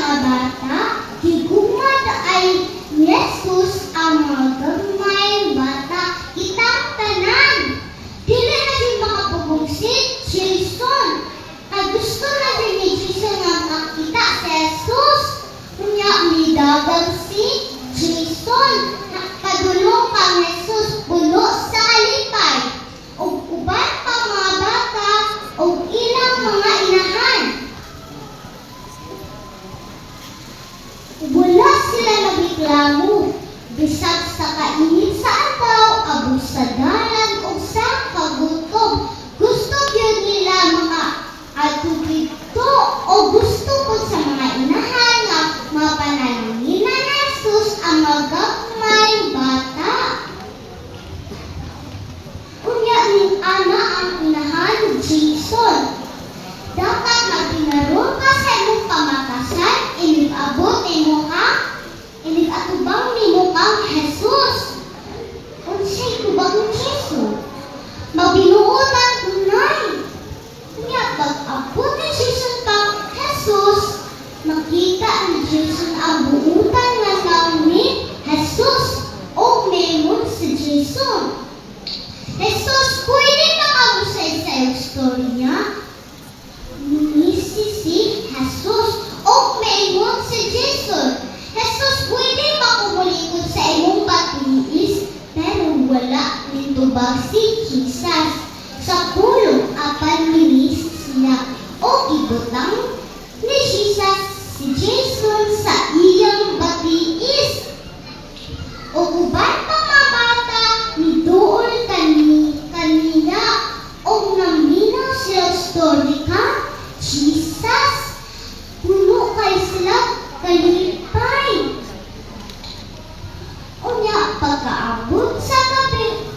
mga bata, higugmad ay ni Jesus ang mga gagmayng bata, kitang tanan. Dili na siya makapagugsit si Jesus. Kay gusto na siya ni Jesus nga makita si Jesus. Kunya midagang si Jesus. Kadulong kang Jesus puno sa alipay. O uban pa mga bata o ilang mga inahan. Bulas sila nagreklamo. Bisag sa kainit sa adlaw, abot sa dalan o sa kagutom. Gusto yun nila mga atubito o gusto ko sa mga inahan nga mapanalangin na Jesus ang magagmayng bata. Unya ning ana ang inahan ni Jesus. Dapat magtinarong ka sa imong pamatasan, inig-abot nimo ka, inig-atubang nimo kang Jesus. Unsay tubang ni Jesus? Mabinuot ang tunay. Unya pag-abot ni Jesus kang Jesus, makita ni Jesus ang buutan nga naong ni Jesus o memon si Jesus. Jesus, pwede makabusay sa iyong story niya? Si Jesus o memon si Jesus. Jesus, pwede makumulikod sa imong patiis, pero wala nitubag si Jesus. Sa pulong apan linis siya o ibutang ni Jesus si Jesus sa iyang batiis. O uban pa mga bata ni dool kanina o naminaw sila story ka Jesus puno kay sila kalipay. Unya pagkaabot sa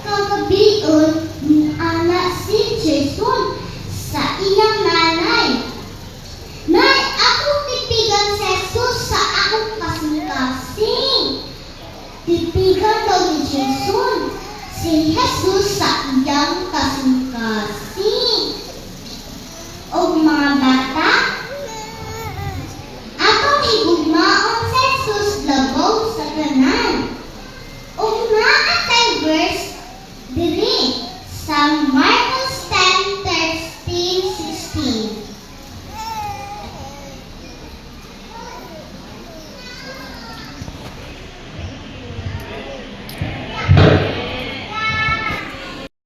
kagabion ni ana si Jesus sa iyang nanay. Nay, akong tipigan si Jesus sa akong kasing-kasing. Tipigan daw ni Jesus si Jesus sa iyang kasing-kasing. O mga bata,